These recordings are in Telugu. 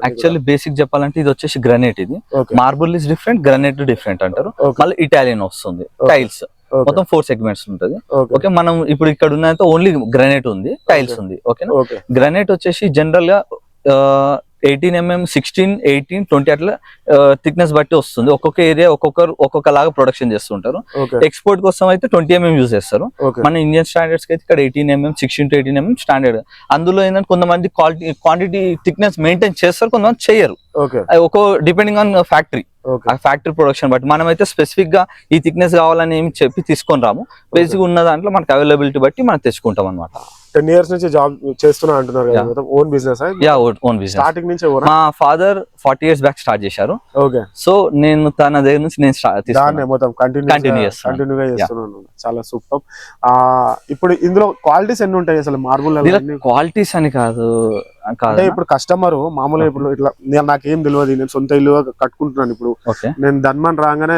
యాక్చువల్లీ బేసిక్ చెప్పాలంటే ఇది వచ్చేసి గ్రానైట్, ఇది marble is different, granite different అంటారు. మళ్ళీ ఇటాలియన్ వస్తుంది, టైల్స్ మొత్తం 4 సెగ్మెంట్స్ ఉంటది. ఓకే, మనం ఇప్పుడు ఇక్కడ ఉన్నంత ఓన్లీ గ్రానైట్ ఉంది, టైల్స్ ఉంది. ఓకేనా, గ్రానైట్ వచ్చేసి జనరల్ గా 18mm, 16, 18, 20 అట్లా థిక్నెస్ బట్టి వస్తుంది. ఒక్కొక్క ఏరియా ఒక్కొక్క లాగా ప్రొడక్షన్ చేస్తుంటారు. ఎక్స్పోర్ట్ కోసం అయితే 20mm యూజ్ చేస్తారు. మన ఇండియన్ స్టాండర్డ్స్ కి అయితే ఇక్కడ 18mm, 16 to 18mm స్టాండర్డ్. అందులో ఏంటంటే కొంతమంది క్వాంటిటీ థిక్నెస్ మెయింటైన్ చేస్తారు, కొంతమంది చేయరు. ఒక్కో depending on factory, factory production బట్టి. మనం అయితే స్పెసిఫిక్ గా ఈ థిక్నెస్ కావాలని ఏమి చెప్పి తీసుకొని రాము. బేసిక్ ఉన్న దాంట్లో మనకి అవైలబిలిటీ బట్టి మనం తెచ్చుకుంటాం అనమాట. 10 years నుంచి జాబ్ చేస్తున్నా అంటున్నారు కదా, own business? Own business. Starting నుంచి మా ఫాదర్ 40 years బ్యాక్ స్టార్ట్ చేశారు. ఓకే, సో నేను తన దగ్గర నుంచి నేను మొత్తం కంటిన్యూగా చేస్తున్నాను. చాలా సూపర్. ఇప్పుడు ఇందులో క్వాలిటీస్ ఎన్ని ఉంటాయి అసలు మార్బుల్? క్వాలిటీస్ అని కాదు, అంటే ఇప్పుడు కస్టమర్ మామూలుగా ఇప్పుడు ఇట్లా నాకేం తెలియదు, నేను సొంత ఇల్లు కట్టుకుంటున్నాను. ఇప్పుడు నేను ధన్మన్ రాగానే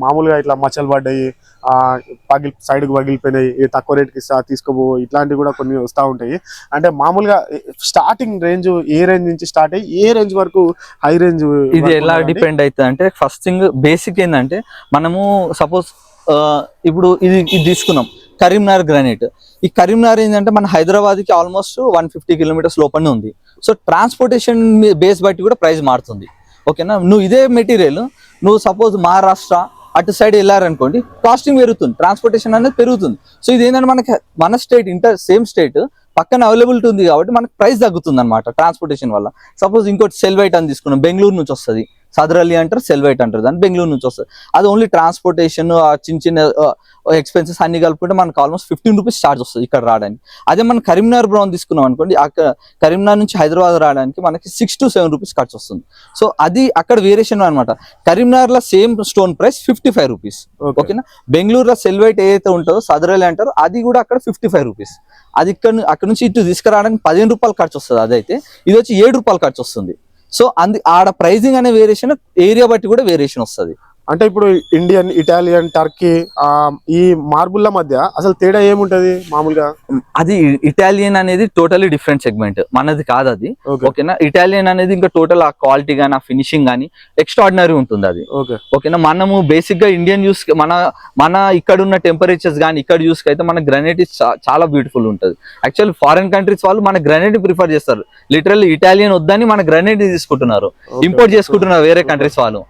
మామూలుగా ఇట్లా మచ్చలు పడ్డాయి, సైడ్ కు పగిలిపోయినాయి, తక్కువ రేట్ కి తీసుకోబో, ఇట్లాంటివి కూడా కొన్ని వస్తూ ఉంటాయి. అంటే మామూలుగా స్టార్టింగ్ రేంజ్ ఏ రేంజ్ నుంచి స్టార్ట్ అయ్యి ఏ రేంజ్ వరకు హై రేంజ్? ఇది ఎలా డిపెండ్ అవుతుంది అంటే, ఫస్ట్ థింగ్ బేసిక్ ఏంటంటే, మనము సపోజ్ ఇప్పుడు ఇది తీసుకున్నాం కరీంనగర్ గ్రానైట్. ఈ కరీంనగర్ ఏంటంటే మన హైదరాబాద్ కి ఆల్మోస్ట్ 150 kilometers లోపలనే ఉంది. సో ట్రాన్స్పోర్టేషన్ బేస్ బట్టి కూడా ప్రైస్ మారుతుంది. ఓకేనా, నువ్వు ఇదే మెటీరియల్ నువ్వు సపోజ్ మహారాష్ట్ర అటు సైడ్ వెళ్ళారనుకోండి, కాస్టింగ్ పెరుగుతుంది, ట్రాన్స్పోర్టేషన్ అనేది పెరుగుతుంది. సో ఇది ఏంటంటే మనకి మన స్టేట్ సేమ్ స్టేట్ పక్కన అవైలబిలిటీ ఉంది కాబట్టి మనకి ప్రైస్ తగ్గుతుంది అనమాట ట్రాన్స్పోర్టేషన్ వల్ల. సపోజ్ ఇంకోటి సెల్వైట్ అని తీసుకున్నాం, బెంగళూరు నుంచి వస్తుంది, సదరల్లి అంటారు, సెల్వైట్ అంటారు, దాన్ని బెంగళూరు నుంచి వస్తుంది. అది ఓన్లీ ట్రాన్స్పోర్టేషన్, చిన్న చిన్న ఎక్స్పెన్సెస్ అన్ని కలుపుకుంటే మనకు ఆల్మోస్ట్ 15 rupees ఛార్జ్ వస్తుంది ఇక్కడ రావడానికి. అదే మనం కరీంనగర్ బ్రౌన్ తీసుకున్నాం అనుకోండి, కరీంనగర్ నుంచి హైదరాబాద్ రావడానికి మనకి 6 to 7 rupees ఖర్చు వస్తుంది. సో అది అక్కడ వేరియేషన్ అనమాట. కరీంనగర్ లో సేమ్ స్టోన్ ప్రైస్ 55 rupees. ఓకేనా, బెంగళూరులో సెల్వైట్ ఏదైతే ఉంటుందో సదరల్లి అంటారు, అది కూడా అక్కడ 55 rupees. అది అక్కడ నుంచి ఇటు తీసుకురావడానికి 15 రూపాయలు ఖర్చు వస్తుంది. అదైతే ఇది వచ్చి 7 రూపాయలు ఖర్చు వస్తుంది. సో ఆడ ప్రైజింగ్ అనే వేరియేషన్ ఏరియా బట్టి కూడా వేరియేషన్ వస్తుంది. అంటే ఇప్పుడు ఇండియన్, ఇటాలియన్, టర్కీ ఈ మార్బుల్ల మధ్య అసలు తేడా ఏముంటది మామూలుగా? అది ఇటాలియన్ అనేది టోటలీ డిఫరెంట్ సెగ్మెంట్, మనది కాదు అది. ఓకేనా, ఇటాలియన్ అనేది ఇంకా టోటల్ ఆ క్వాలిటీ గానీ, ఆ ఫినిషింగ్ గానీ ఎక్స్ట్రాడినరీ ఉంటుంది అది. ఓకేనా, మనము బేసిక్ గా ఇండియన్ యూస్ మన ఇక్కడ ఉన్న టెంపరేచర్స్ కానీ ఇక్కడ యూస్ అయితే మన గ్రానైట్ చాలా బ్యూటిఫుల్ ఉంటుంది. యాక్చువల్లీ ఫారెన్ కంట్రీస్ వాళ్ళు మన గ్రానైట్ ప్రిఫర్ చేస్తారు. లిటరల్లీ ఇటాలియన్ వద్దని మన గ్రానైట్ తీసుకుంటున్నారు, ఇంపోర్ట్ చేసుకుంటున్నారు వేరే కంట్రీస్ వాళ్ళు.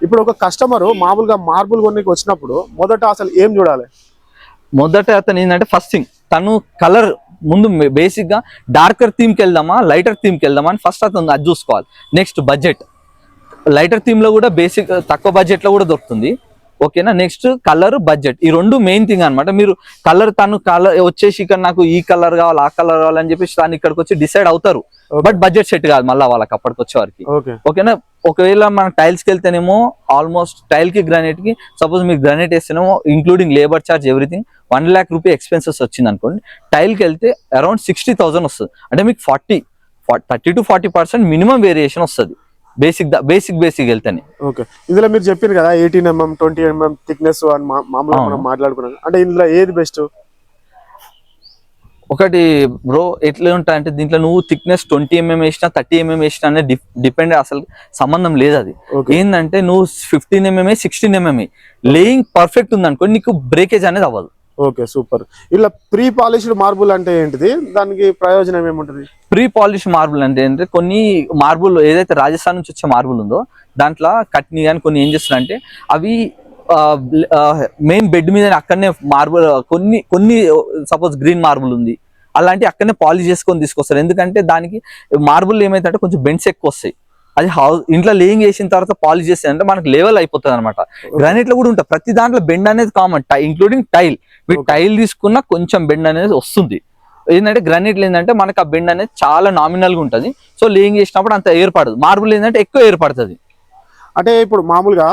ఇప్పుడు ఒక కస్టమర్ మామూలుగా మార్బుల్ కొనికి వచ్చినప్పుడు మొదట అసలు ఏం చూడాలి? మొదట అతను ఏంటంటే, ఫస్ట్ థింగ్ తను కలర్ ముందు బేసిక్ గా డార్కర్ థీమ్ కి వెళ్దామా, లైటర్ థీమ్ కి వెళ్దామా అని ఫస్ట్ అతను అది చూసుకోవాలి. నెక్స్ట్ బడ్జెట్, లైటర్ థీమ్ లో కూడా బేసిక్ తక్కువ బడ్జెట్ లో కూడా దొరుకుతుంది. ఓకేనా, నెక్స్ట్ కలర్, బడ్జెట్, ఈ రెండు మెయిన్ థింగ్ అనమాట. మీరు కలర్ వచ్చేసి ఇక్కడ నాకు ఈ కలర్ కావాలి, ఆ కలర్ కావాలని చెప్పేసి దాన్ని ఇక్కడికి వచ్చి డిసైడ్ అవుతారు. బట్ బడ్జెట్ సెట్ కాదు మళ్ళీ వాళ్ళకి అప్పటికి వచ్చే వారికి. ఓకేనా, ఒకవేళ మనం టైల్స్ కి వెళ్తేనేమో ఆల్మోస్ట్ టైల్ కి గ్రానైట్ కి సపోజ్ మీకు గ్రానైట్ వేస్తేనేమో including labour charge everything 1 lakh rupee expenses వచ్చింది అనుకోండి, టైల్ కి వెళ్తే అరౌండ్ 60,000 వస్తుంది. అంటే మీకు 30 to 40% మినిమం వేరియేషన్ వస్తుంది బేసిక్ వెళ్తేనే. ఓకే, ఇందులో మీరు చెప్పారు కదా 18mm, 20mm థిక్నెస్ అని మామూలుగా మనం మాట్లాడుకున్నాం. అంటే ఇందులో ఏది బెస్ట్? ఒకటి బ్రో ఎట్లా ఉంటాయి అంటే, దీంట్లో నువ్వు థిక్నెస్ 20mm వేసినా 30mm వేసినా అనేది డిపెండ్, అసలు సంబంధం లేదు. అది ఏంటంటే నువ్వు 15mm 16mm లేయింగ్ పర్ఫెక్ట్ ఉంది అనుకో, నీకు బ్రేకేజ్ అనేది అవ్వదు. Okay, super. ఇలా ప్రీ పాలిష్డ్ మార్బుల్ అంటే ఏంటిది, దానికి ప్రయోజనం ఏముంటది? ప్రీ పాలిష్ మార్బుల్ అంటే ఏంటంటే, కొన్ని మార్బుల్ ఏదైతే రాజస్థాన్ నుంచి వచ్చే మార్బుల్ ఉందో దాంట్లో కట్ని కానీ కొన్ని ఏం చేస్తున్నారంటే, అవి మెయిన్ బెడ్ మీద అక్కడనే మార్బుల్ కొన్ని సపోజ్ గ్రీన్ మార్బుల్ ఉంది అలాంటి అక్కడనే పాలిష్ చేసుకొని తీసుకొస్తారు. ఎందుకంటే దానికి మార్బుల్ ఏమైతే కొంచెం బెండ్స్ ఎక్కువ వస్తాయి. అది ఇంట్లో లేయింగ్ చేసిన తర్వాత పాలిష్ చేస్తే అంటే మనకు లెవెల్ అయిపోతుంది అనమాట. గ్రానైట్ లో కూడా ఉంటుంది, ప్రతి దాంట్లో బెండ్ అనేది కామన్, ఇంక్లూడింగ్ టైల్. మీరు టైల్ తీసుకున్నా కొంచెం బెండ్ అనేది వస్తుంది. ఏంటంటే గ్రానైట్ ఏంటంటే మనకు ఆ బెండ్ అనేది చాలా నామినల్ గా ఉంటుంది. సో లేయింగ్ చేసినప్పుడు అంత ఏర్పడదు. మార్బుల్ ఏంటంటే ఎక్కువ ఏర్పడుతుంది. అంటే ఇప్పుడు మామూలుగా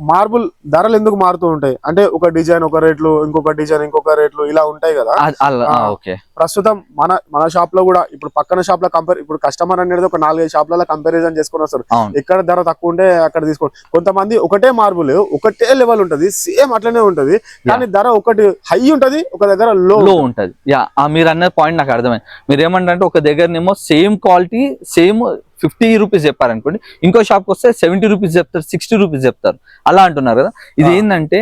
మార్బుల్ ధరలు ఎందుకు మారుతూ ఉంటాయి అంటే ఒక డిజైన్ ఒక రేట్లు ఇంకొక డిజైన్ ఇంకొక రేట్లు ఇలా ఉంటాయి కదా. ఓకే ప్రస్తుతం మన షాప్ లో కూడా ఇప్పుడు పక్కన షాప్ లో ఇప్పుడు కస్టమర్ అనేది ఒక 4-5 షాప్లలో కంపారిజన్ చేసుకుని వస్తారు. ఎక్కడ ధర తక్కువ ఉంటే అక్కడ తీసుకోండి. కొంతమంది ఒకటే మార్బుల్ ఒకటే లెవెల్ ఉంటది సేమ్ అట్లనే ఉంటది కానీ ధర ఒకటి హై ఉంటది ఒక దగ్గర లో ఉంటది. మీరు అన్న పాయింట్ నాకు అర్థమైంది. మీరు ఏమంటారంటే ఒక దగ్గరనేమో సేమ్ క్వాలిటీ సేమ్ 50 రూపీస్ చెప్పారనుకోండి, ఇంకో షాప్కి వస్తే 70 రూపీస్ చెప్తారు, 60 రూపీస్ చెప్తారు, అలా అంటున్నారు కదా. ఇది ఏంటంటే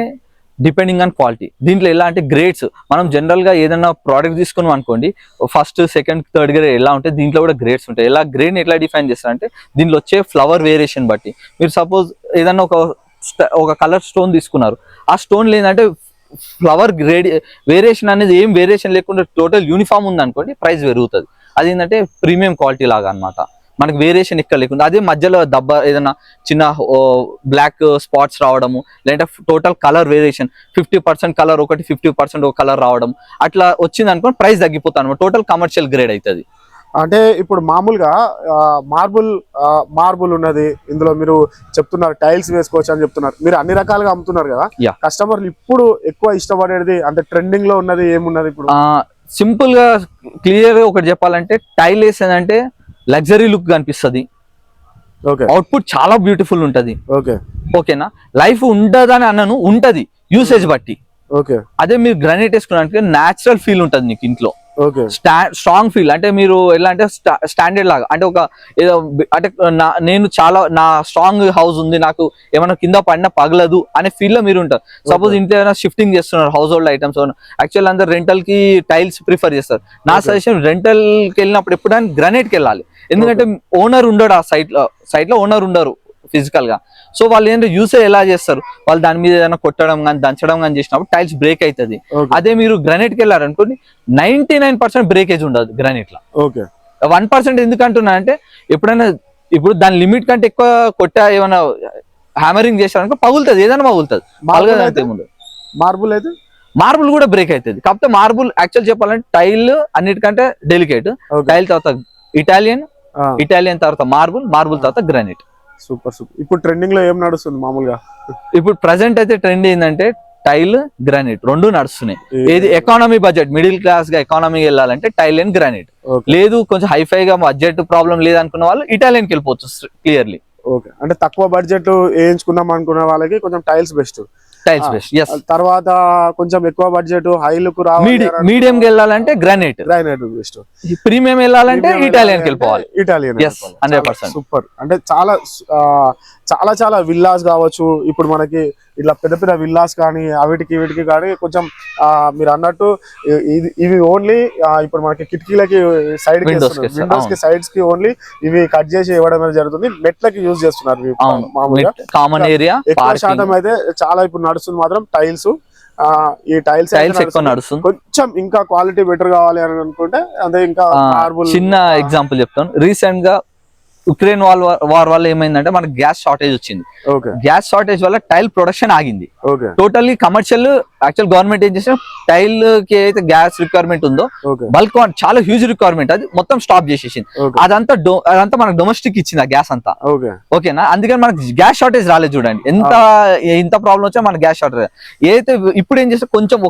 డిపెండింగ్ ఆన్ క్వాలిటీ. దీంట్లో ఎలా అంటే గ్రేడ్స్, మనం జనరల్ గా ఏదైనా ప్రోడక్ట్ తీసుకున్నాం అనుకోండి, ఫస్ట్ సెకండ్ థర్డ్ గ్రేడ్ ఎలా ఉంటాయి, దీంట్లో కూడా గ్రేడ్స్ ఉంటాయి. ఎలా గ్రేడ్ ఎట్లా డిఫైన్ చేస్తారంటే దీంట్లో వచ్చే ఫ్లవర్ వేరియేషన్ బట్టి. మీరు సపోజ్ ఏదన్నా ఒక కలర్ స్టోన్ తీసుకున్నారు, ఆ స్టోన్ లేదంటే ఫ్లవర్ గ్రేడ్ వేరియేషన్ అనేది ఏం వేరియేషన్ లేకుండా టోటల్ యూనిఫామ్ ఉంది అనుకోండి, ప్రైస్ పెరుగుతుంది. అది ఏంటంటే ప్రీమియం క్వాలిటీ లాగా అన్నమాట, మనకి వేరియేషన్ ఇక్కడ లేకుండా. అదే మధ్యలో ఏదైనా చిన్న బ్లాక్ స్పాట్స్ రావడము, లేదంటే టోటల్ కలర్ వేరియేషన్ 50% కలర్ ఒకటి 50% ఒక కలర్ రావడం, అట్లా వచ్చింది అనుకోండి ప్రైస్ తగ్గిపోతాను, టోటల్ కమర్షియల్ గ్రేడ్ అవుతుంది. అంటే ఇప్పుడు మామూలుగా మార్బుల్ ఉన్నది, ఇందులో మీరు చెప్తున్నారు టైల్స్ వేసుకోవచ్చు అని చెప్తున్నారు, మీరు అన్ని రకాలుగా అమ్ముతున్నారు కదా. కస్టమర్లు ఇప్పుడు ఎక్కువ ఇష్టపడేది అంటే ట్రెండింగ్ లో ఉన్నది ఏమున్నది ఇప్పుడు? సింపుల్ గా క్లియర్ గా ఒకటి చెప్పాలంటే, టైల్ వేసేదంటే లగ్జరీ లుక్ కనిపిస్తుంది, అవుట్పుట్ చాలా బ్యూటిఫుల్ ఉంటది. ఓకేనా, లైఫ్ ఉండదని అన్నను, ఉంటది యూసేజ్ బట్టి. అదే మీరు గ్రానైట్ వేసుకున్నానికి న్యాచురల్ ఫీల్ ఉంటది నీకు ఇంట్లో, స్ట్రాంగ్ ఫీల్. అంటే మీరు ఎలా అంటే స్టాండర్డ్ లాగా, అంటే ఒక ఏదో అంటే నేను చాలా నా స్ట్రాంగ్ హౌస్ ఉంది, నాకు ఏమైనా కింద పడినా పగలదు అనే ఫీల్ లో మీరు ఉంటారు. సపోజ్ ఇంట్లో ఏమైనా షిఫ్టింగ్ చేస్తున్నారు హౌస్ హోల్డ్ ఐటమ్స్, యాక్చువల్ అందరు రెంటల్ కి టైల్స్ ప్రిఫర్ చేస్తారు. నా సజెషన్ రెంటల్ కి వెళ్ళినప్పుడు ఎప్పుడైనా గ్రానైట్ కి వెళ్ళాలి, ఎందుకంటే ఓనర్ ఉండడు ఆ సైట్ లో ఓనర్ ఉండరు ఫిజికల్ గా. సో వాళ్ళు ఏంటంటే యూసేజ్ ఎలా చేస్తారు, వాళ్ళు దాని మీద ఏదైనా కొట్టడం కానీ దంచడం కానీ చేసినప్పుడు టైల్స్ బ్రేక్ అవుతుంది. అదే మీరు గ్రానైట్ కి వెళ్ళారనుకోండి 99% బ్రేకేజ్ ఉండదు గ్రానైట్ లో. 1% ఎందుకు అంటున్నా అంటే, ఎప్పుడైనా ఇప్పుడు దాని లిమిట్ కంటే ఎక్కువ ఏమైనా హ్యామరింగ్ చేశారనుకో పగులుతుంది, ఏదైనా పగులుతుంది. మార్బుల్ కూడా బ్రేక్ అవుతుంది. కాకపోతే మార్బుల్ యాక్చువల్ చెప్పాలంటే టైల్ అన్నిటికంటే డెలికేట్. టైల్ తర్వాత ఇటాలియన్ తర్వాత మార్బుల్ తర్వాత గ్రానైట్. సూపర్. ఇప్పుడు ట్రెండింగ్ లో ఏం నడుస్తుంది మామూలుగా? ఇప్పుడు ప్రెసెంట్ అయితే ట్రెండ్ ఏంటంటే టైల్ గ్రానైట్ రెండు నడుస్తున్నాయి. ఏది ఎకానమీ బడ్జెట్, మిడిల్ క్లాస్ గా ఎకానమీ వెళ్ళాలంటే టైల్ అండ్ గ్రానైట్. లేదు కొంచెం హైఫై గా బడ్జెట్ ప్రాబ్లం లేదనుకున్న వాళ్ళు ఇటాలియన్ కి వెళ్ళిపోవచ్చు క్లియర్లీ. అంటే తక్కువ బడ్జెట్ వేయించుకుందాం అనుకున్న వాళ్ళకి కొంచెం టైల్స్ బెస్ట్. తర్వాత కొంచెం ఎక్కువ బడ్జెట్ హై లుక్ మీడియం వెళ్ళాలంటే గ్రానైట్ బెస్ట్. ప్రీమియం వెళ్ళాలంటే ఇటాలియన్ కి వెళ్ళిపోవాలి. 100%. సూపర్. అంటే చాలా చాలా విల్లాస్ కావచ్చు, ఇప్పుడు మనకి ఇట్లా పెద్ద పెద్ద విల్లాస్ కానీ వీటికి కానీ కొంచెం మీరు అన్నట్టు ఇవి ఓన్లీ ఇప్పుడు మనకి కిటికీలకి సైడ్ విండోస్ కి సైడ్స్ కి ఓన్లీ ఇవి కట్ చేసి ఇవ్వడం జరుగుతుంది. మెట్లకి యూజ్ చేస్తున్నారు మామూలుగా కామన్ ఏరియా. ఎక్కువ శాతం అయితే చాలా ఇప్పుడు నడుస్తుంది మాత్రం టైల్స్. ఈ టైల్స్ ఎక్కువ నడుస్తుంది. కొంచెం ఇంకా క్వాలిటీ బెటర్ కావాలి అని అనుకుంటే అదే ఇంకా మార్బుల్. చిన్న ఎగ్జాంపుల్ చెప్తాను. రీసెంట్ గా ఉక్రెయిన్ వార్ వల్ల ఏమైందంటే మనకి గ్యాస్ షార్టేజ్ వచ్చింది. గ్యాస్ షార్టేజ్ వల్ల టైల్ ప్రొడక్షన్ ఆగింది టోటల్లీ. కమర్షియల్ యాక్చువల్ గవర్నమెంట్ ఏం చేసిన, టైల్ కి అయితే గ్యాస్ రిక్వైర్మెంట్ ఉందో బల్క్ చాలా హ్యూజ్ రిక్వైర్మెంట్, అది మొత్తం స్టాప్ చేసేసింది. అదంతా మనకు డొమెస్టిక్ ఇచ్చింది ఆ గ్యాస్ అంతా. ఓకేనా, అందుకని మనకి గ్యాస్ షార్టేజ్ రాలేదు. చూడండి ఎంత ప్రాబ్లం వచ్చా మన గ్యాస్ షార్టేజ్. ఏదైతే ఇప్పుడు ఏం చేస్తే కొంచెం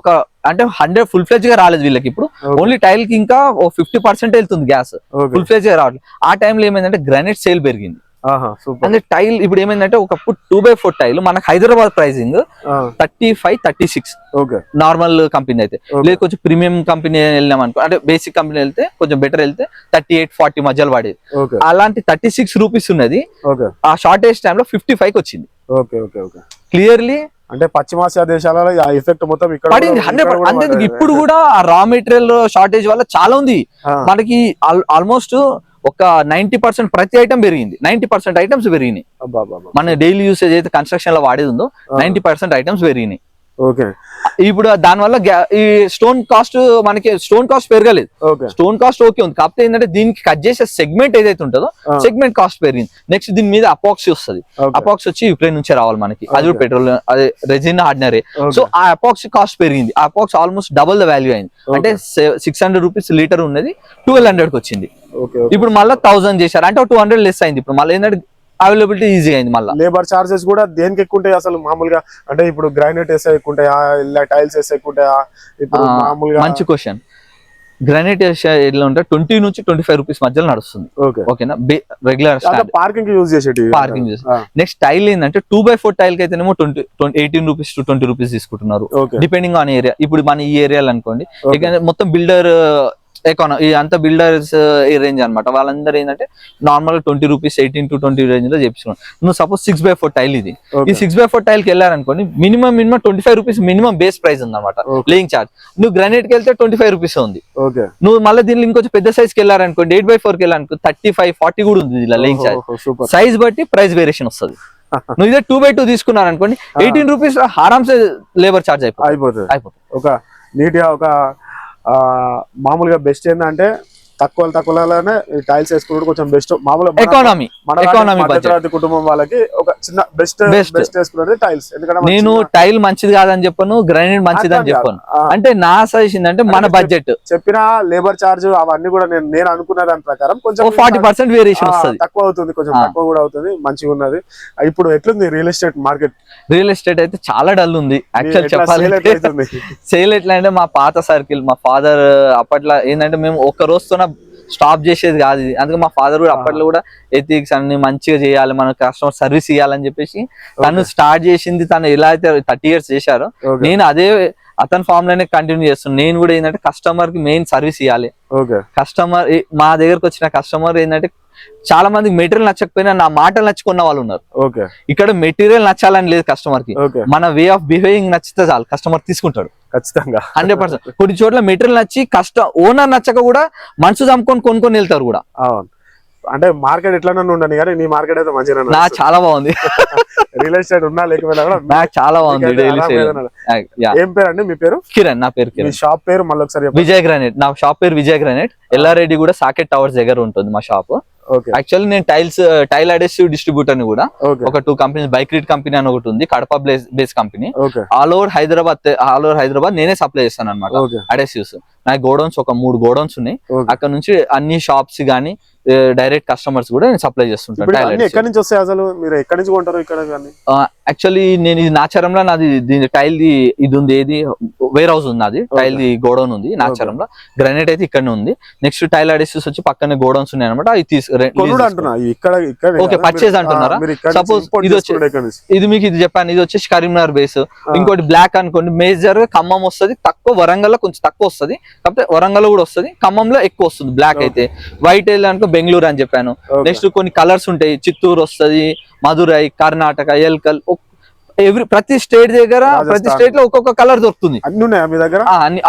అంటే 100 ఫుల్ ఫ్లెజ్ గా రాలేదు వీళ్ళకి. ఇప్పుడు ఓన్లీ టైల్ కి ఇంకా 50% వెళ్తుంది గ్యాస్, ఫుల్ ఫ్లెజ్ గా రావట్లేదు. ఆ టైంలో ఏమైందంటే గ్రానైట్ సేల్ పెరిగింది. అంటే టైల్ ఇప్పుడు ఏమైందంటే ఒకప్పుడు 2x4 టైల్ మనకు హైదరాబాద్ ప్రైసింగ్ 35-36 నార్మల్ కంపెనీ అయితే. లేదు కొంచెం ప్రీమియం కంపెనీ వెళ్ళినాం అనుకో, అంటే బేసిక్ కంపెనీ వెళ్తే కొంచెం బెటర్ వెళ్తే 38-40 మధ్యలో పడేది. అలాంటి 36 రూపీస్ ఉన్నది ఆ షార్టేజ్ టైంలో 55కి వచ్చింది క్లియర్లీ. అంటే పశ్చిమాసియా దేశాలలో ఆ ఎఫెక్ట్ మొత్తం ఇక్కడ పడింది 100%. అంటే ఇప్పుడు కూడా ఆ రా మెటీరియల్ షార్టేజ్ వల్ల చాలా ఉంది మనకి. ఆల్మోస్ట్ ఒక 90% ప్రతి ఐటమ్ పెరిగింది. 90% ఐటమ్స్ పెరిగినాయి. మన డైలీ యూసేజ్ అయితే కన్స్ట్రక్షన్ లో వాడేది ఉందో 90% ఐటమ్స్ పెరిగినాయి. ఇప్పుడు దానివల్ల ఈ స్టోన్ కాస్ట్ పెరగలేదు. స్టోన్ కాస్ట్ ఓకే ఉంది, కాకపోతే ఏంటంటే దీనికి కట్ చేసే సెగ్మెంట్ ఏదైతే ఉంటుందో సెగ్మెంట్ కాస్ట్ పెరిగింది. నెక్స్ట్ దీని మీద అపాక్సీ వస్తుంది. అపాక్సీ వచ్చి యుక్రెయిన్ నుంచే రావాలి మనకి, అది కూడా పెట్రోల్ అదే రెజిన్ ఆర్డినరీ. సో ఆ అపాక్సీ కాస్ట్ పెరిగింది. ఆ అపాక్సీ ఆల్మోస్ట్ డబుల్ ద వాల్యూ అయింది. అంటే 600 రూపీస్ లీటర్ ఉన్నది 1200కి వచ్చింది. ఇప్పుడు మళ్ళీ 1000 చేశారు, అంటే 200 లెస్ అయింది. ఇప్పుడు మళ్ళీ ఏంటంటే అవైలబిలిటీ ఈజీ అయింది. మళ్ళీ లేబర్ చార్జెస్ కూడా దేనికి ఎక్కువ ఉంటాయి అసలు మామూలుగా? అంటే ఇప్పుడు గ్రానైట్ వేస్తే ఎక్కువ ఉంటాయా, ఇలా టైల్స్ వేస్తే ఎక్కువ ఉంటాయా? ఇప్పుడు మామూలుగా మంచి క్వశ్చన్. గ్రానైట్ ఎట్లా ఉంటే 20 నుంచి 25 రూపీస్ మధ్యలో నడుస్తుంది. ఓకేనా, రెగ్యులర్ పార్కింగ్ యూజ్ చేసేటి పార్కింగ్. నెక్స్ట్ టైల్ ఏంటంటే 2x4 టైల్ కి అయితేనేమో 18 రూపీస్ టు 20 రూపీస్ తీసుకుంటున్నారు, డిపెండింగ్ ఆన్ ఏరియా. ఇప్పుడు మన ఈ ఏరియాలో అనుకోండి మొత్తం బిల్డర్ ఎకానమీ అంత బిల్డర్స్ రేంజ్ అనమాట. వాళ్ళందరూ ఏంటంటే నార్మల్ 20 రూపీస్ 18 to 20 రేంజ్ లో చేపించుకున్నాను. నువ్వు సపోజ్ 6x4 టైల్ ఇది, ఈ 6x4 టైల్ కి వెళ్ళారనుకోండి minimum 25 rupees minimum base price ఉంది అనమాట, లేయింగ్ చార్జ్. నువ్వు గ్రానైట్ కి వెళ్తే 25 రూపీస్ ఉంది. నువ్వు మళ్ళీ దీనిలో ఇంకొంచెం పెద్ద సైజ్ కి వెళ్ళారనుకోండి 8x4 కి వెళ్ళారనుకో 35-40 కూడా ఉంది ఇలా లేయింగ్ చార్జ్. సైజ్ బట్టి ప్రైస్ వేరియేషన్ వస్తుంది. నువ్వు ఇదే 2x2 తీసుకున్నారనుకోండి 18 రూపీస్ ఆరామ్సే లేబర్ చార్జ్ అయిపోతుంది. ఒక నీట్ గా ఒక మామూలుగా బెస్ట్ ఏంటంటే తక్కువలోనే టైల్స్ వేసుకుంటే కొంచెం బెస్ట్. మామూలుగా ఎకానమీ కుటుంబం వాళ్ళకి ఒక చిన్న బెస్ట్ వేసుకున్నది టైల్స్. ఎందుకంటే నేను టైల్ మంచిది కాదని చెప్పను, గ్రానైట్ మంచిది అని చెప్పను. అంటే నా సజెషన్ అంటే మన బడ్జెట్ చెప్పిన లేబర్ చార్జ్ అవన్నీ కూడా నేను అనుకున్న దాని ప్రకారం కొంచెం 40% వేరియేషన్ వస్తుంది, తక్కువ అవుతుంది, కొంచెం తక్కువ కూడా అవుతుంది, మంచిగా ఉన్నది. ఇప్పుడు ఎట్లుంది real estate market? Real estate అయితే చాలా డల్ ఉంది యాక్చువల్ చెప్పాలంటే. సేల్ ఎట్లా అంటే మా పాత సర్కిల్, మా ఫాదర్ అప్పట్లో ఏంటంటే మేము ఒక్క రోజుతో స్టాప్ చేసేది కాదు ఇది. అందుకే మా ఫాదర్ కూడా అప్పట్లో కూడా ఎథిక్స్ అన్ని మంచిగా చేయాలి, మన కస్టమర్ సర్వీస్ ఇవ్వాలని చెప్పేసి తను స్టార్ట్ చేసింది. తను ఎలా అయితే 30 years చేశారో నేను అదే అతని ఫామ్ లోనే కంటిన్యూ చేస్తున్నాను. నేను కూడా ఏంటంటే కస్టమర్ కి మెయిన్ సర్వీస్ ఇవ్వాలి. కస్టమర్ మా దగ్గరకు వచ్చిన కస్టమర్ ఏంటంటే చాలా మందికి మెటీరియల్ నచ్చకపోయినా నా మాటలు నచ్చుకున్న వాళ్ళు ఉన్నారు. ఇక్కడ మెటీరియల్ నచ్చాలని లేదు కస్టమర్ కి, మన వే ఆఫ్ బిహేవింగ్ నచ్చితే చాలు కస్టమర్ తీసుకుంటాడు ఖచ్చితంగా 100%. కొన్ని చోట్ల మెటీరియల్ నచ్చి ఓనర్ నచ్చక కూడా మనసు చంపుకొని కొనుక్కొని వెళ్తారు కూడా. అంటే మార్కెట్ ఎట్లా ఉండని కానీ నీ మార్కెట్ అయితే మంచిగా నా చాలా బాగుంది. రియల్ ఎస్టేట్ ఉన్నా లేకపోయినా కూడా నాకు చాలా బాగుంది. ఏం పేరు అండి మీ పేరు? కిరణ్. నా పేరు కిరణ్. షాప్ పేరు మళ్ళీ ఒకసారి? విజయ్ గ్రానైట్. నా షాప్ పేరు విజయ్ గ్రానైట్. ఎల్లారెడ్డి కూడా సాకెట్ టవర్స్ దగ్గర ఉంటుంది మా షాప్. యాక్చువల్లీ నేను టైల్ అడెసివ్ డిస్ట్రిబ్యూటర్ ని కూడా ఒక 2 కంపెనీస్, బైక్రీట్ కంపెనీ అని ఒకటి ఉంది, Kadapa base company. All over Hyderabad నేనే సప్లై చేస్తాను అనమాట అడెసివ్స్. నాకు గోడౌన్స్ ఒక 3 గోడౌన్స్ ఉన్నాయి. అక్కడ నుంచి అన్ని షాప్స్ గానీ డైరెక్ట్ కస్టమర్స్ కూడా నేను సప్లై చేస్తుంటాను. ఎక్కడి నుంచి వస్తాయి అసలు? మీరు ఎక్కడి నుంచి కొంటారు ఇక్కడ? యాక్చువల్లీ నేను ఇది నాచారంలో నాది టైల్ ది ఇది ఉంది, ఏది వేర్ హౌస్ ఉంది, నాది టైల్ ది గోడౌన్ ఉంది నాచారంలో. గ్రానైట్ అయితే ఇక్కడనే ఉంది. నెక్స్ట్ టైల్ అడెసివ్స్ వచ్చి పక్కనే గోడౌన్స్ ఉన్నాయి అనమాట. ఓకే, పర్చేజ్ అంటున్నారా? సపోజ్ ఇది మీకు ఇది చెప్పాను, ఇది వచ్చేసి కరీంనగర్ బేస్. ఇంకోటి బ్లాక్ అనుకోండి, మేజర్ గా ఖమ్మం వస్తుంది, తక్కువ వరంగల్ లో కొంచెం తక్కువ వస్తుంది, కాకపోతే వరంగల్ కూడా వస్తుంది, ఖమ్మంలో ఎక్కువ వస్తుంది బ్లాక్ అయితే. వైట్ అనుకో బెంగళూరు అని చెప్పాను. నెక్స్ట్ కొన్ని కలర్స్ ఉంటాయి, చిత్తూరు వస్తుంది, మధురై, కర్ణాటక, ఎల్కల్. ప్రతి స్టేట్ దగ్గర ప్రతి స్టేట్ లో ఒక్కొక్క కలర్ దొరుకుతుంది. అన్ని ఉన్నాయా మీ దగ్గర?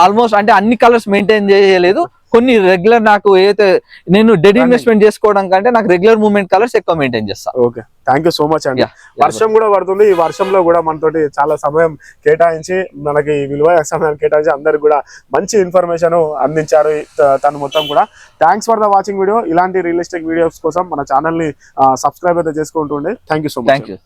ఆల్మోస్ట్ అంటే అన్ని కలర్స్ మెయింటైన్ చేయలేదు. కొన్ని రెగ్యులర్ నాకు ఏదైతే నేను డెడ్ ఇన్వెస్ట్మెంట్ చేసుకోవడం కంటే నాకు రెగ్యులర్ మూవ్మెంట్ కలర్స్ ఎక్కువ మెయింటైన్ చేస్తాను. Okay, thank you so much అండి. వర్షం కూడా పడుతుంది, ఈ వర్షంలో కూడా మనతోటి చాలా సమయం కేటాయించి మనకి విలువైన సమయాన్ని కేటాయించి అందరికి కూడా మంచి ఇన్ఫర్మేషన్ అందించారు తను మొత్తం కూడా. Thanks for the watching video. ఇలాంటి రియల్ ఎస్టేట్ వీడియోస్ కోసం మన ఛానల్ ని సబ్స్క్రైబ్ అయితే చేసుకుంటుండే. Thank you so much. Thank you.